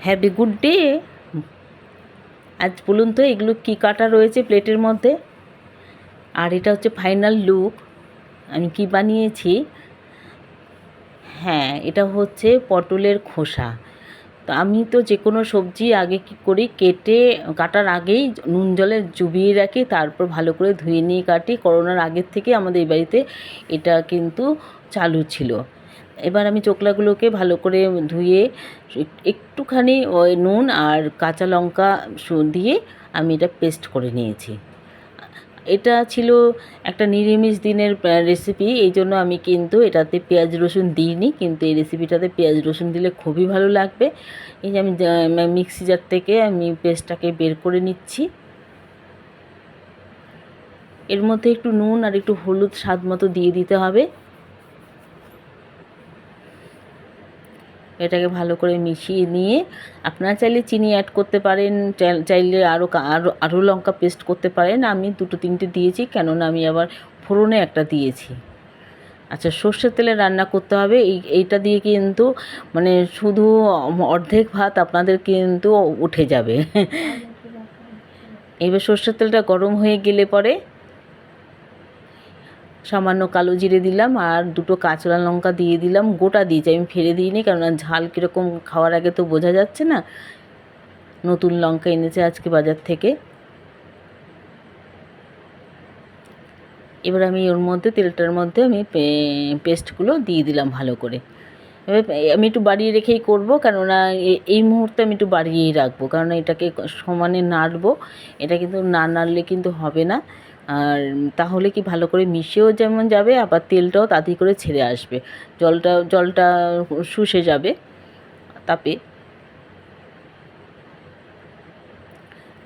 Heavy good day. আজ বলুন তো এগুলো কী কাটা রয়েছে প্লেটের মধ্যে, আর এটা হচ্ছে ফাইনাল লুক আমি কি বানিয়েছি। হ্যাঁ, এটা হচ্ছে পটলের খোসা। তো আমি তো যে কোনো সবজি আগে কী করি, কাটার আগেই নুন জলে চুবিয়ে রাখি, তারপর ভালো করে ধুয়ে নিয়ে কাটি। করোনার আগের থেকে আমাদের এই বাড়িতে এটা কিন্তু চালু ছিল। এবার আমি চোকলাগুলোকে ভালো করে ধুয়ে একটুখানি ওই নুন আর কাঁচা লঙ্কা দিয়ে আমি এটা পেস্ট করে নিয়েছি। এটা ছিল একটা নিরামিষ দিনের রেসিপি, এই জন্য আমি কিন্তু এটাতে পেঁয়াজ রসুন দিইনি, কিন্তু এই রেসিপিটাতে পেঁয়াজ রসুন দিলে খুবই ভালো লাগবে। এই যে আমি মিক্সি জার থেকে আমি পেস্টটাকে বের করে নিচ্ছি। এর মধ্যে একটু নুন আর একটু হলুদ স্বাদ মতো দিয়ে দিতে হবে। এটাকে ভালো করে মিশিয়ে নিয়ে আপনারা চাইলে চিনি অ্যাড করতে পারেন, চাইলে আরও লঙ্কা পেস্ট করতে পারেন। আমি 2-3টে দিয়েছি, কেননা আমি আবার ফোড়নে একটা দিয়েছি। আচ্ছা, সর্ষের তেলে রান্না করতে হবে। এইটা দিয়ে কিন্তু মানে শুধু অর্ধেক ভাত আপনাদের কিন্তু উঠে যাবে। এবার সর্ষের তেলটা গরম হয়ে গেলে পরে সামান্য কালো জিরে দিলাম আর 2টো কাঁচা লঙ্কা দিয়ে দিলাম। গোটা দিয়েছি, আমি ফেলে দিইনি, কেননা ঝাল কীরকম খাওয়ার আগে তো বোঝা যাচ্ছে না। নতুন লঙ্কা এনেছে আজকে বাজার থেকে। এবার আমি ওর মধ্যে তেলটার মধ্যে আমি পেস্টগুলো দিয়ে দিলাম ভালো করে। এবার আমি একটু বাড়িয়ে রেখেই করব, কেননা এই মুহূর্তে আমি একটু বাড়িয়েই রাখবো, কারণ এটাকে সমানে নাড়বো। এটা কিন্তু না নাড়লে কিন্তু হবে না। আর তাহলে কি ভালো করে মিশেও যেমন যাবে, আবার তেলটাও তাড়াতাড়ি করে ছেড়ে আসবে, জলটা শুষে যাবে তাপে।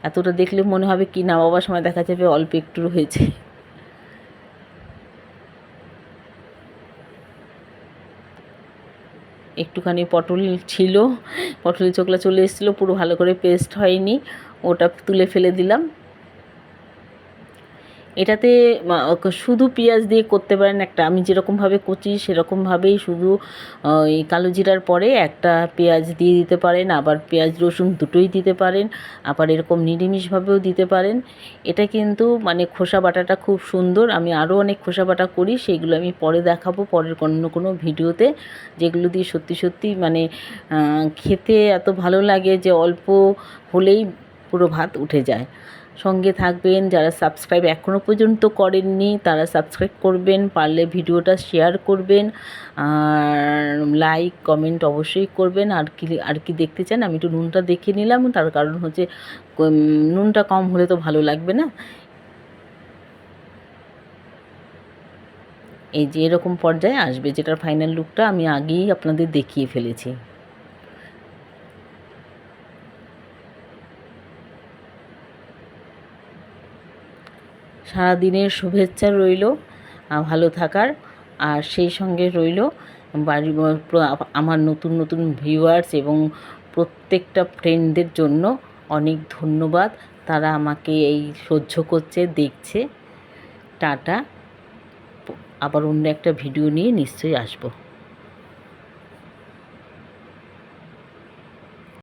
এতটা দেখলে মনে হবে কি নামাবার সময় দেখা যাবে অল্প একটু হয়েছে। একটুখানি পটল ছিল, পটলের চোকলা চলে এসেছিলো, পুরো ভালো করে পেস্ট হয়নি, ওটা তুলে ফেলে দিলাম। এটাতে শুধু পেঁয়াজ দিয়ে করতে পারেন একটা, আমি যেরকমভাবে করছি সেরকমভাবেই শুধু ওই কালো জিরার পরে একটা পেঁয়াজ দিয়ে দিতে পারেন, আবার পেঁয়াজ রসুন দুটোই দিতে পারেন, আবার এরকম নিরামিষভাবেও দিতে পারেন। এটা কিন্তু মানে খোসা বাটাটা খুব সুন্দর। আমি আরও অনেক খোসা বাটা করি, সেইগুলো আমি পরে দেখাবো পরের অন্য কোনো ভিডিওতে, যেগুলো দিয়ে সত্যি সত্যি মানে খেতে এত ভালো লাগে যে অল্প হলেই পুরো ভাত উঠে যায়। সঙ্গে থাকবেন। যারা সাবস্ক্রাইব এখনও পর্যন্ত করেননি তারা সাবস্ক্রাইব করবেন, পারলে ভিডিওটা শেয়ার করবেন, আর লাইক কমেন্ট অবশ্যই করবেন। আর কি দেখতে চান আমি একটু নুনটা দেখে নিলাম, তার কারণ হচ্ছে নুনটা কম হলে তো ভালো লাগবে না। এই যে এরকম পর্যায়ে আসবে, যেটার ফাইনাল লুকটা আমি আগেই আপনাদের দেখিয়ে ফেলেছি। সারাদিনের শুভেচ্ছা রইল ভালো থাকার, আর সেই সঙ্গে রইল আমার নতুন নতুন ভিউয়ার্স এবং প্রত্যেকটা ফ্রেন্ডদের জন্য অনেক ধন্যবাদ। তারা আমাকে এই সহ্য করছে, দেখছে। টাটা। আবার অন্য একটা ভিডিও নিয়ে নিশ্চয়ই আসবো।